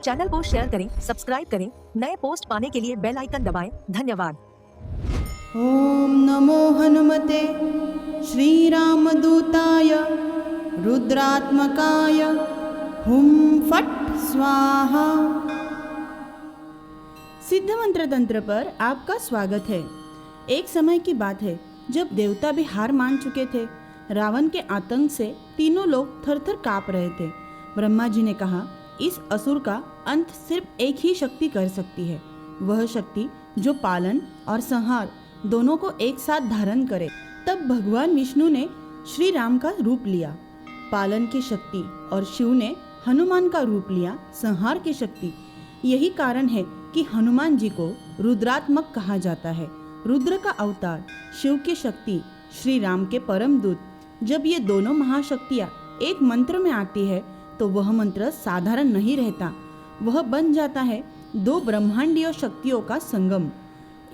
Channel को share करें, subscribe करें, नए पोस्ट पाने के लिए बेल आइकन दबाएं। धन्यवाद। ओम नमो हनुमते श्रीरामदूताय रुद्रात्मकाय हुम फट स्वाहा। सिद्ध मंत्र तंत्र पर आपका स्वागत है। एक समय की बात है जब देवता भी हार मान चुके थे। रावण के आतंक से तीनों लोग थर-थर काँप रहे थे। ब्रह्मा जी ने कहा, इस असुर का अंत सिर्फ एक ही शक्ति कर सकती है, वह शक्ति जो पालन और संहार दोनों को एक साथ धारण करे। तब भगवान विष्णु ने श्री राम का रूप लिया, पालन की शक्ति, और शिव ने हनुमान का रूप लिया, संहार की शक्ति। यही कारण है कि हनुमान जी को रुद्रात्मक कहा जाता है। रुद्र का अवतार, शिव की शक्ति, श्री राम के परम दूत। जब ये दोनों महाशक्तियाँ एक मंत्र में आती है तो वह मंत्र साधारण नहीं रहता, वह बन जाता है दो ब्रह्मांडीय शक्तियों का संगम।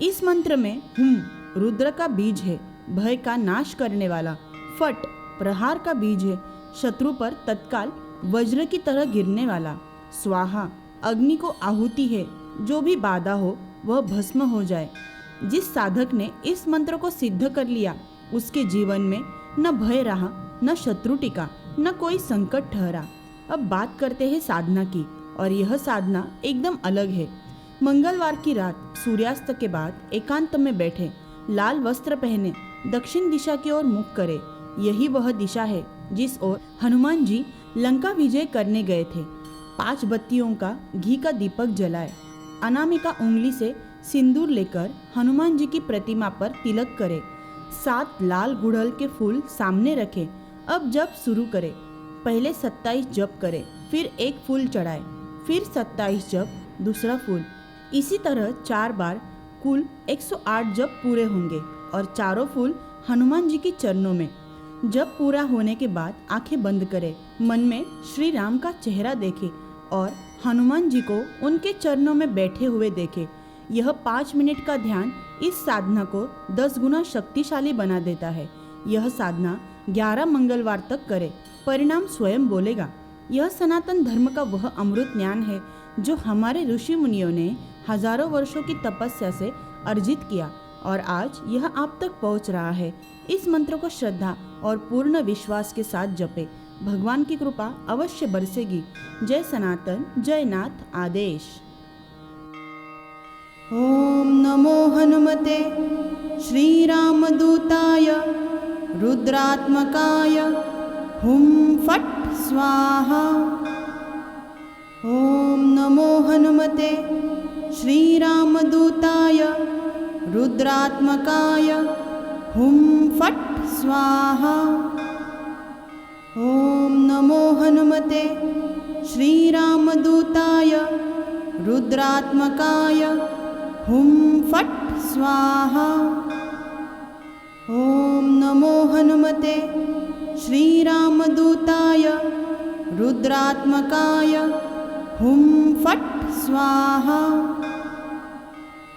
इस मंत्र में हुम रुद्र का बीज है, भय का नाश करने वाला। फट प्रहार का बीज है, शत्रु पर तत्काल वज्र की तरह गिरने वाला। स्वाहा अग्नि को आहुति है, जो भी बाधा हो वह भस्म हो जाए। जिस साधक ने इस मंत्र को सिद्ध कर लिया, उसके जीवन में न भय रहा, न शत्रु टिका, न कोई संकट ठहरा। अब बात करते हैं साधना की, और यह साधना एकदम अलग है। मंगलवार की रात सूर्यास्त के बाद एकांत में बैठे, लाल वस्त्र पहने, दक्षिण दिशा की ओर मुख करे। यही वह दिशा है जिस ओर हनुमान जी लंका विजय करने गए थे। 5 बत्तियों का घी का दीपक जलाए, अनामिका उंगली से सिंदूर लेकर हनुमान जी की प्रतिमा पर तिलक करे, 7 लाल गुड़हल के फूल सामने रखे। अब जप शुरू करे। पहले 27 जप करे, फिर एक फूल चढ़ाए, फिर 27 जप, दूसरा फूल। इसी तरह 4 बार, कुल 108 जप पूरे होंगे, और चारों फूल हनुमान जी के चरणों में। जप पूरा होने के बाद आंखें बंद करे, मन में श्री राम का चेहरा देखे और हनुमान जी को उनके चरणों में बैठे हुए देखे। यह 5 मिनट का ध्यान इस साधना को 10 गुना शक्तिशाली बना देता है। यह साधना 11 मंगलवार तक करे, परिणाम स्वयं बोलेगा। यह सनातन धर्म का वह अमृत ज्ञान है जो हमारे ऋषि मुनियों ने हजारों वर्षों की तपस्या से अर्जित किया, और आज यह आप तक पहुंच रहा है। इस मंत्र को श्रद्धा और पूर्ण विश्वास के साथ जपे, भगवान की कृपा अवश्य बरसेगी। जय सनातन, जय नाथ आदेश। ओम नमो हनुमते श्रीरामदूताय रुद्रात्मकाय हुम फट स्वाहा। ओम नमो हनुमते श्रीरामदूताय रुद्रात्मकाय हुम फट स्वाहा। ओम नमो हनुमते श्रीरामदूताय रुद्रात्मकाय हुम फट स्वाहा। ओम नमो हनुमते श्रीरामदूताय रुद्रात्मकाय हुम फट स्वाहा।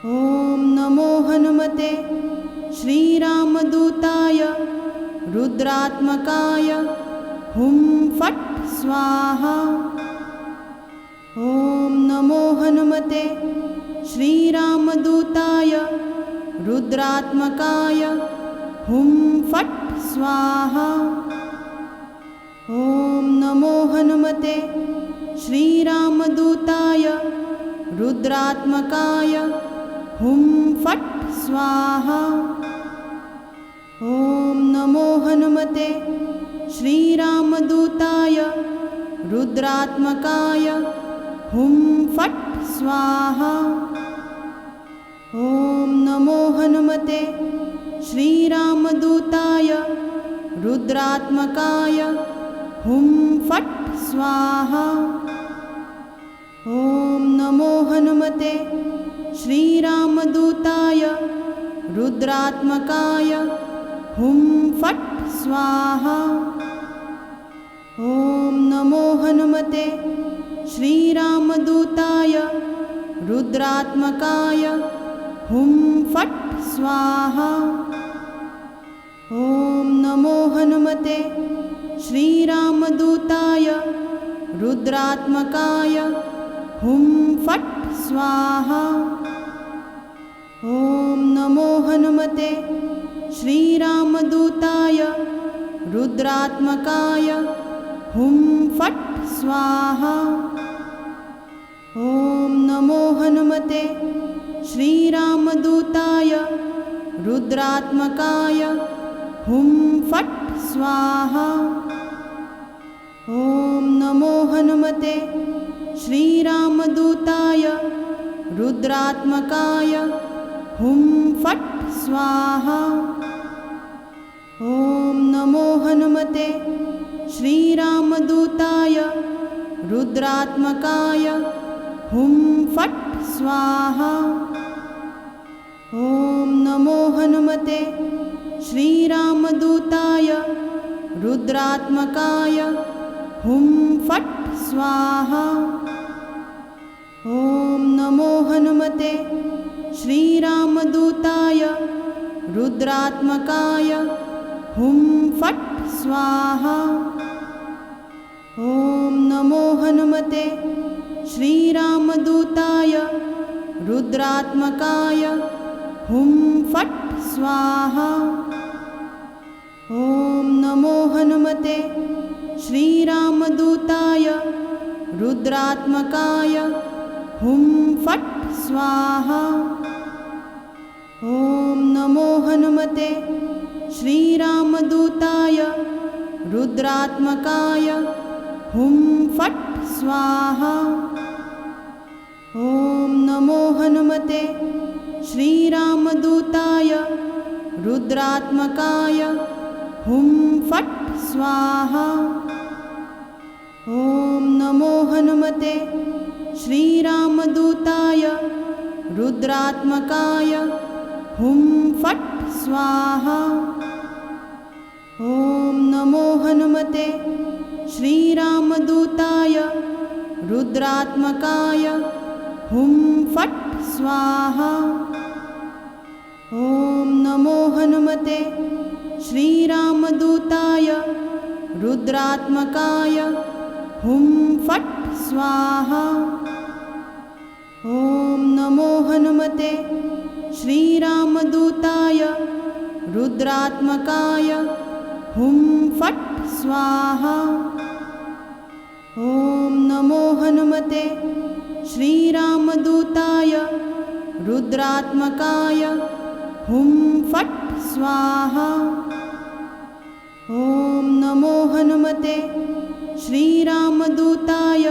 ओम नमो हनुमते श्रीरामदूताय रुद्रात्मकाय हुम फट स्वाहा। ओम नमो हनुमते श्रीरामदूताय रुद्रात्मकाय हुम फट स्वाहा। ओम नमो हनुमते श्रीरामदूताय रुद्रात्मकाय हुम फट स्वाहा। ओम नमो हनुमते श्रीरामदूताय रुद्रात्मकाय हुम फट स्वाहा। ओम नमो हनुमते श्रीरामदूताय रुद्रात्मकाय हुम फट स्वाहा। ओम नमो हनुमते श्रीरामदूताय रुद्रात्मकाय हुम फट स्वाहा। ओम नमो हनुमते श्रीरामदूताय रुद्रात्मकाय हुम फट स्वाहा। ओम नमो हनुमते श्रीरामदूताय रुद्रात्मकाय हुं फट् स्वाहा। ॐ नमो हनुमते श्रीरामदूताय रुद्रात्मकाय हुं फट् स्वाहा। ॐ नमो हनुमते श्रीरामदूताय रुद्रात्मकाय हुं फट् स्वाहा। ॐ नमो हनुमते श्रीरामदूताय रुद्रात्मकाय हुं फट् स्वाहा। ॐ नमो हनुमते श्रीरामदूताय रुद्रात्मकाय हुं फट् स्वाहा। ॐ नमो हनुमते श्रीरामदूताय रुद्रात्मकाय हुं फट् स्वाहा। ॐ नमो हनुमते श्रीरामदूताय रुद्रात्मकाय हुं फट् स्वाहा। ॐ नमो हनुमते श्रीरामदूताय रुद्रात्मकाय हुं फट् स्वाहा। ॐ नमो हनुमते श्रीरामदूताय रुद्रात्मकाय हुं फट् स्वाहा। ॐ नमो हनुमते श्रीरामदूताय रुद्रात्मकाय हुं फट् स्वाहा। ॐ नमो हनुमते श्रीरामदूताय रुद्रात्मकाय हुं फट् स्वाहा। ॐ नमो हनुमते श्रीरामदूताय रुद्रात्मकाय हुं फट् स्वाहा। ॐ नमो हनुमते श्रीरामदूताय रुद्रात्मकाय हुं फट् स्वाहा। ॐ नमो हनुमते श्रीरामदूताय रुद्रात्मकाय हुं फट् स्वाहा। ॐ नमो हनुमते श्रीरामदूताय रुद्रात्मकाय हुं फट् स्वाहा। ॐ नमो हनुमते श्रीरामदूताय रुद्रात्मकाय हुं फट् स्वाहा। ॐ नमो हनुमते श्रीरामदूताय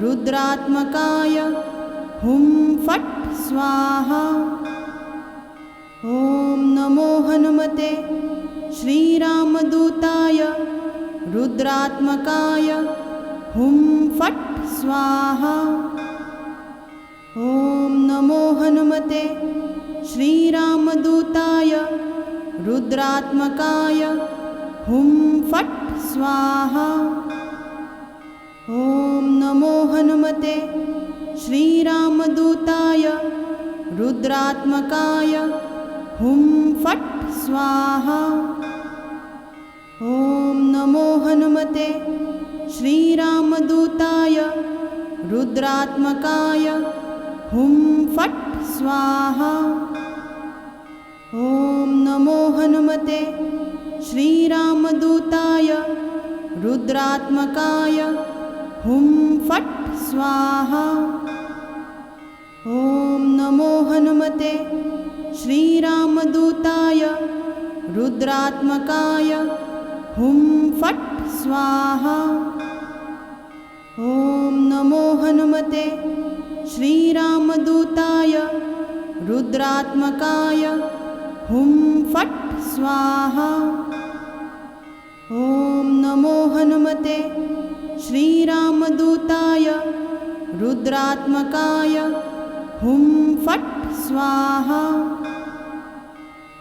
रुद्रात्मकाय हुं फट् स्वाहा। ॐ नमो हनुमते श्रीरामदूताय रुद्रात्मकाय हुं फट् स्वाहा। ॐ नमो हनुमते श्रीरामदूताय रुद्रात्मकाय हुं फट् स्वाहा। ॐ नमो हनुमते श्रीरामदूताय रुद्रात्मकाय हुं फट् स्वाहा। ॐ नमो हनुमते श्रीरामदूताय रुद्रात्मकाय हुं फट् स्वाहा। ॐ नमो हनुमते श्रीरामदूताय रुद्रात्मकाय हुं फट् स्वाहा। ॐ नमो हनुमते श्रीरामदूताय रुद्रात्मकाय हुं फट् स्वाहा। ॐ नमो हनुमते श्रीरामदूताय रुद्रात्मकाय हुं फट् स्वाहा। ॐ नमो हनुमते श्रीरामदूताय रुद्रात्मकाय हुं फट् स्वाहा।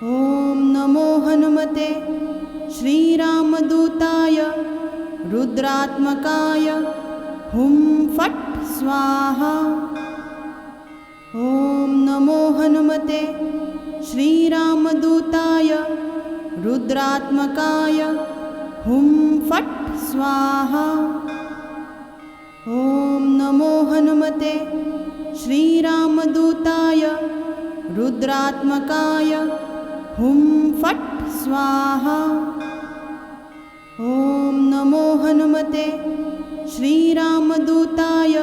ॐ नमो हनुमते श्रीरामदूताय रुद्रात्मकाय हुं फट् स्वाहा। ॐ नमो हनुमते श्रीरामदूताय रुद्रात्मकाय हुं फट् स्वाहा। ॐ नमो हनुमते हनुमते श्रीरामदूताय रुद्रात्मकाय हुं फट् स्वाहा। ॐ नमो हनुमते श्रीरामदूताय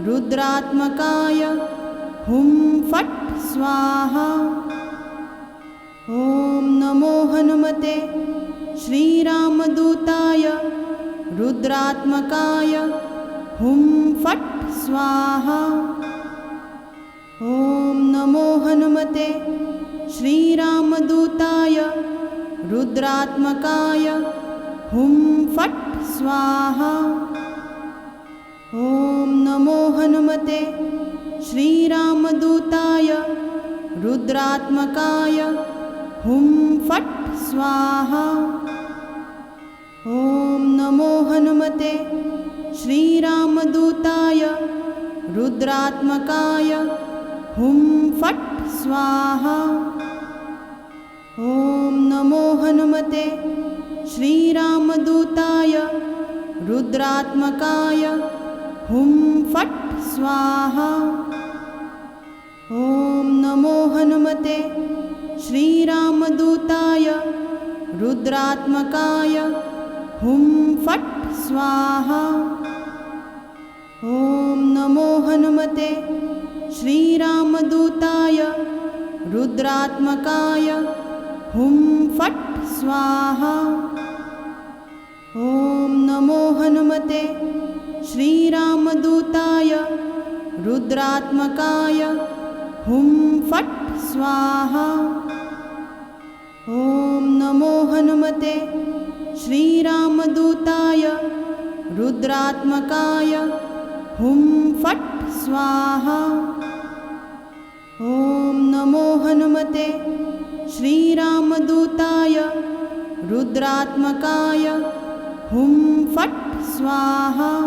रुद्रात्मकाय हुं फट् स्वाहा। ॐ नमो हनुमते श्रीरामदूताय रुद्रात्मकाय हुं फट् स्वाहा। ॐ नमो हनुमते श्रीरामदूताय रुद्रात्मकाय हुं फट् स्वाहा। ॐ नमो हनुमते श्रीरामदूताय रुद्रात्मकाय हुं फट् स्वाहा। ॐ नमो हनुमते श्रीरामदूताय रुद्रात्मकाय हुं फट् स्वाहा। ॐ नमो हनुमते श्रीरामदूताय रुद्रात्मकाय हुं फट् स्वाहा। ॐ नमो हनुमते श्रीरामदूताय रुद्रात्मकाय हुं फट् स्वाहा। ॐ नमो हनुमते श्रीरामदूताय रुद्रात्मकाय हुं फट् स्वाहा। ॐ नमो हनुमते श्रीरामदूताय रुद्रात्मकाय हुं फट् स्वाहा। ॐ नमो हनुमते श्रीरामदूताय रुद्रात्मकाय हुं फट् स्वाहा। ॐ नमो हनुमते श्रीरामदूताय रुद्रात्मकाय हुं फट् स्वाहा।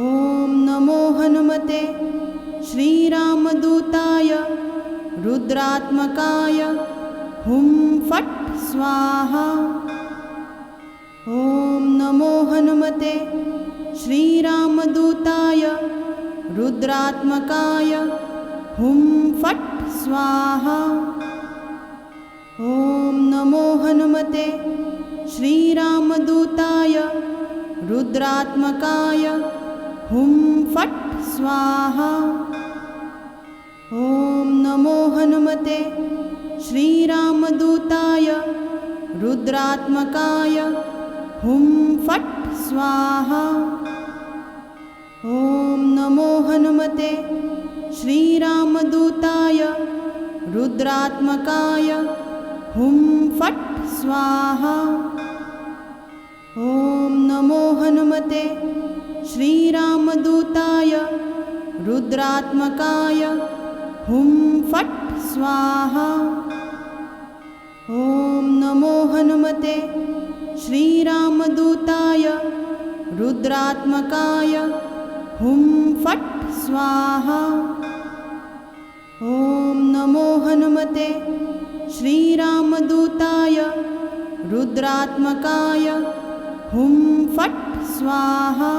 ॐ नमो हनुमते श्रीरामदूताय रुद्रात्मकाय हुं फट् स्वाहा। ॐ नमो हनुमते श्रीरामदूताय रुद्रात्मकाय हुं फट् स्वाहा। ॐ नमो हनुमते श्रीरामदूताय रुद्रात्मकाय हुं फट् स्वाहा। ॐ नमो हनुमते श्रीरामदूताय रुद्रात्मकाय हुं फट् स्वाहा। ॐ नमो हनुमते श्रीरामदूताय रुद्रात्मकाय हुं फट् स्वाहा। ॐ नमो हनुमते श्रीरामदूताय रुद्रात्मकाय हुं फट् स्वाहा। ॐ नमो हनुमते श्रीरामदूताय रुद्रात्मकाय हुं फट् स्वाहा। ॐ नमो हनुमते श्रीरामदूताय रुद्रात्मकाय हुं फट् स्वाहा।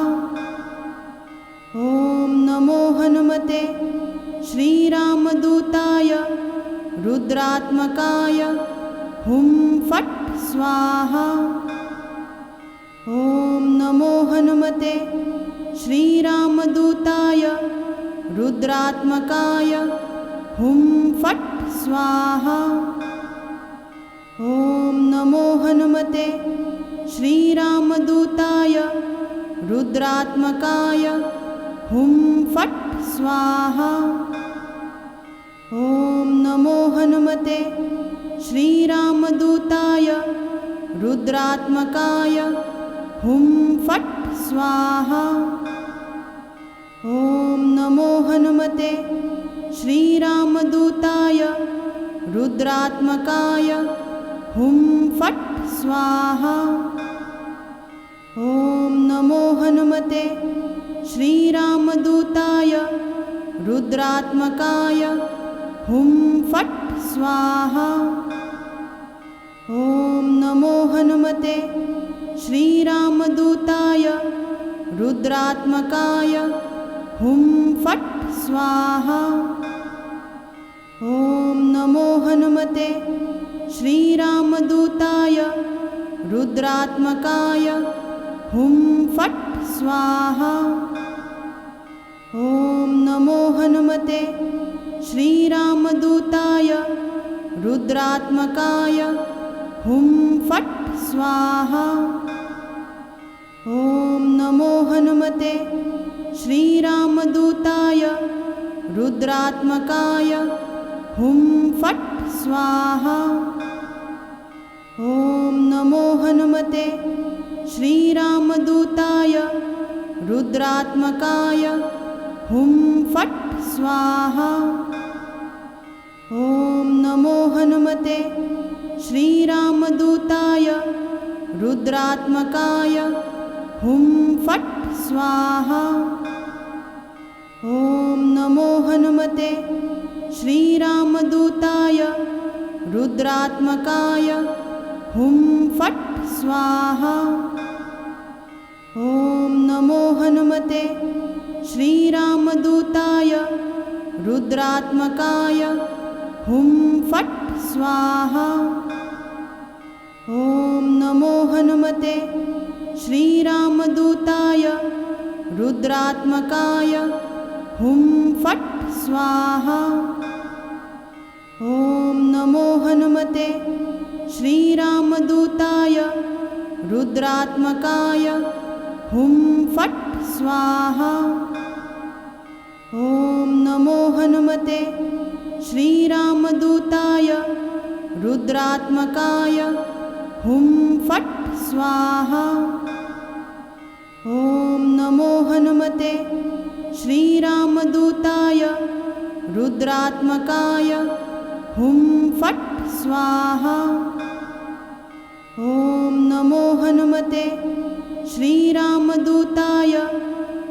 ॐ नमो हनुमते श्रीरामदूताय रुद्रात्मकाय हुं फट् स्वाहा। ॐ नमो हनुमते श्रीरामदूताय रुद्रात्मकाय हुं फट् स्वाहा। ॐ नमो हनुमते श्रीरामदूताय रुद्रात्मकाय हुं फट् स्वाहा। ॐ नमो हनुमते श्रीरामदूताय रुद्रात्मकाय हुं फट् स्वाहा। ॐ नमो हनुमते श्रीरामदूताय रुद्रात्मकाय हुं फट् स्वाहा। ॐ नमो हनुमते श्रीरामदूताय रुद्रात्मकाय हुं फट् स्वाहा। ॐ नमो हनुमते श्रीरामदूताय रुद्रात्मकाय हुं फट् स्वाहा। ॐ नमो हनुमते श्रीरामदूताय रुद्रात्मकाय हुं फट् स्वाहा। ॐ नमो हनुमते श्रीरामदूताय रुद्रात्मकाय हुं फट् स्वाहा। ॐ नमो हनुमते श्रीरामदूताय रुद्रात्मकाय हुं फट् स्वाहा। ॐ नमो हनुमते श्रीरामदूताय रुद्रात्मकाय हुं फट् स्वाहा। ॐ नमो हनुमते श्रीरामदूताय रुद्रात्मकाय हुं फट् स्वाहा। ॐ नमो हनुमते श्रीरामदूताय रुद्रात्मकाय हुं फट् स्वाहा। ॐ नमो हनुमते श्रीरामदूताय रुद्रात्मकाय हुं फट् स्वाहा। ॐ नमो हनुमते श्रीरामदूताय रुद्रात्मकाय हुं फट् स्वाहा। ॐ नमो हनुमते श्रीरामदूताय रुद्रात्मकाय हुं फट् स्वाहा। ॐ नमो हनुमते श्रीरामदूताय रुद्रात्मकाय हुं फट् स्वाहा। ॐ नमो हनुमते श्रीरामदूताय रुद्रात्मकाय हुं फट् स्वाहा। ॐ नमो हनुमते श्रीरामदूताय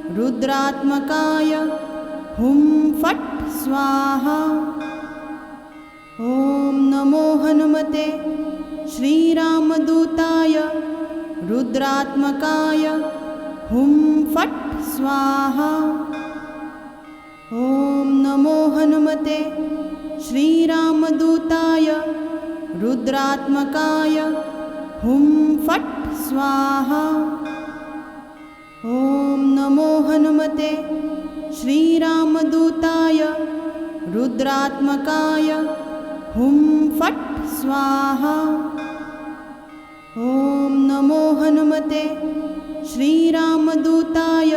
रुद्रात्मकाय हुं फट् स्वाहा। ॐ नमो हनुमते श्रीरामदूताय रुद्रात्मकाय हुं फट् स्वाहा। ॐ नमो हनुमते श्रीरामदूताय रुद्रात्मकाय हुं फट् स्वाहा। ॐ नमो हनुमते श्रीरामदूताय रुद्रात्मकाय हुं फट् स्वाहा। ॐ नमो हनुमते श्रीरामदूताय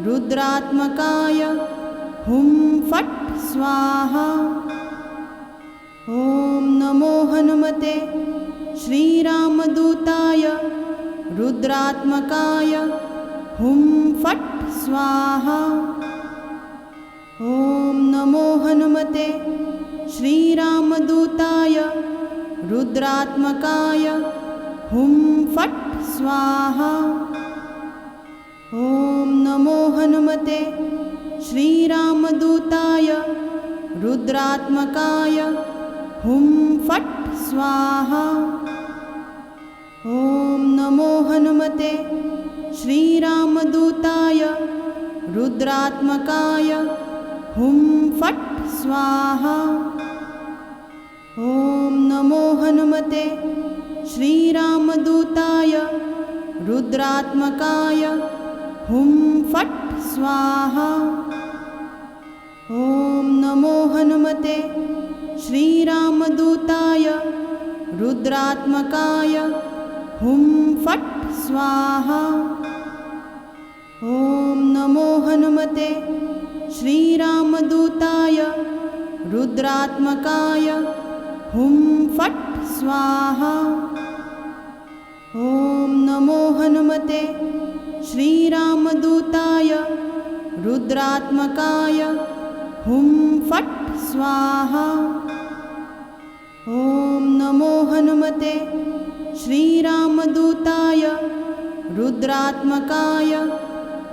रुद्रात्मकाय हुं फट् स्वाहा। ॐ नमो हनुमते श्रीरामदूताय रुद्रात्मकाय हुं फट् स्वाहा। ॐ नमो हनुमते श्रीरामदूताय रुद्रात्मकाय हुं फट् स्वाहा। ॐ नमो हनुमते श्रीरामदूताय रुद्रात्मकाय हुं फट् स्वाहा। ॐ नमो हनुमते श्रीरामदूताय रुद्रात्मकाय हुं फट् स्वाहा। ॐ नमो हनुमते श्रीरामदूताय रुद्रात्मकाय हुं फट् स्वाहा। ॐ नमो हनुमते श्रीरामदूताय रुद्रात्मकाय हुं फट् स्वाहा। ॐ नमो हनुमते श्रीरामदूताय रुद्रात्मकाय हुं फट् स्वाहा। ॐ नमो हनुमते श्रीरामदूताय रुद्रात्मकाय हुं फट् स्वाहा। ॐ नमो हनुमते श्रीरामदूताय रुद्रात्मकाय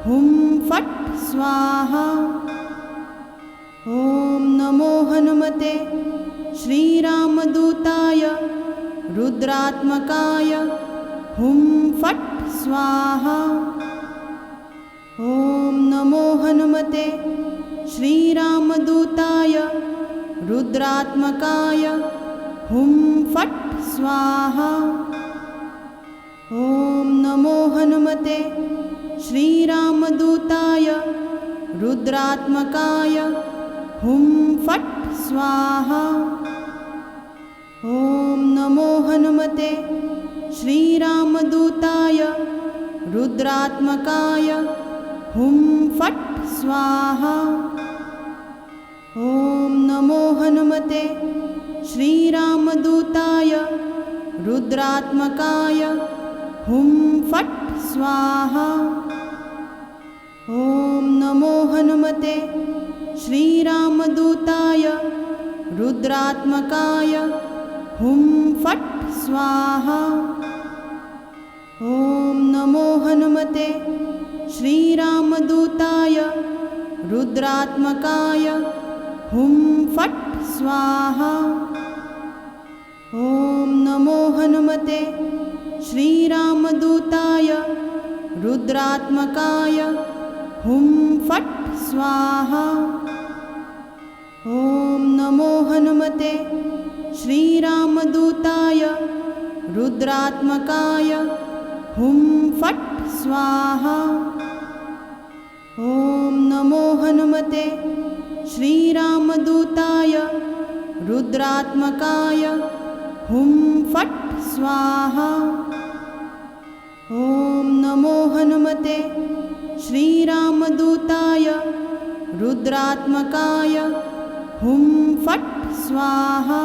हुं फट् स्वाहा। ॐ नमो हनुमते श्रीरामदूताय रुद्रात्मकाय हुं फट् स्वाहा। ॐ नमो हनुमते श्रीरामदूताय रुद्रात्मकाय हुं फट् स्वाहा। ॐ नमो हनुमते श्रीरामदूताय रुद्रात्मकाय हुं फट् स्वाहा। ॐ नमो हनुमते श्रीरामदूताय रुद्रात्मकाय हुं फट् स्वाहा। ॐ नमो हनुमते श्रीरामदूताय रुद्रात्मकाय हुं फट् स्वाहा। ॐ नमो हनुमते श्रीरामदूताय रुद्रात्मकाय हुं फट् स्वाहा। ॐ नमो हनुमते श्रीरामदूताय रुद्रात्मकाय हुं फट् स्वाहा। ॐ नमो हनुमते श्रीरामदूताय रुद्रात्मकाय हुं फट् स्वाहा। ॐ नमो हनुमते श्रीरामदूताय रुद्रात्मकाय हुं फट् स्वाहा। ॐ नमो हनुमते श्रीरामदूताय रुद्रात्मकाय हुं फट् स्वाहा। ॐ नमो हनुमते श्रीरामदूताय रुद्रात्मकाय हुं फट् स्वाहा।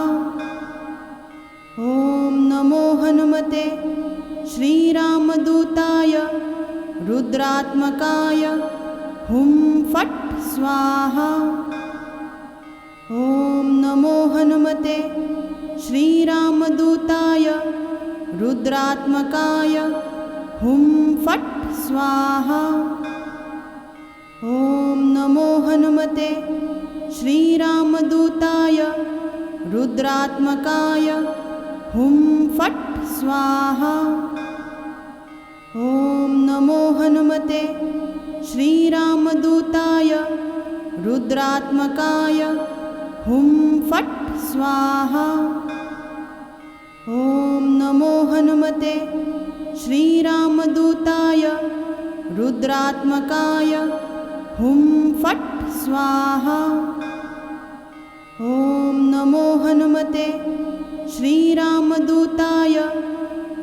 ॐ नमो हनुमते श्रीरामदूताय रुद्रात्मकाय हुं फट् स्वाहा। ॐ नमो हनुमते श्रीरामदूताय रुद्रात्मकाय हुं फट् स्वाहा। ॐ नमो हनुमते श्रीरामदूताय रुद्रात्मकाय हुं फट् स्वाहा। ॐ नमो हनुमते श्रीरामदूताय रुद्रात्मकाय हुं फट् स्वाहा। ॐ नमो हनुमते श्रीरामदूताय रुद्रात्मकाय हुं फट् स्वाहा। ॐ नमो हनुमते श्रीरामदूताय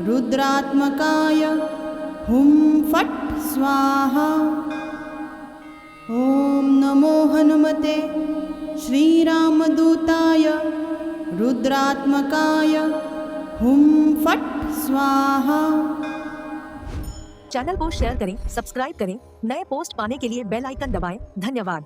रुद्रात्मकाय हुं फट् स्वाहा। ॐ नमो हनुमते श्रीरामदूताय रुद्रात्मकाय हुं फट् स्वाहा। चैनल को शेयर करें, सब्सक्राइब करें, नए पोस्ट पाने के लिए बेल आइकन दबाएं। धन्यवाद।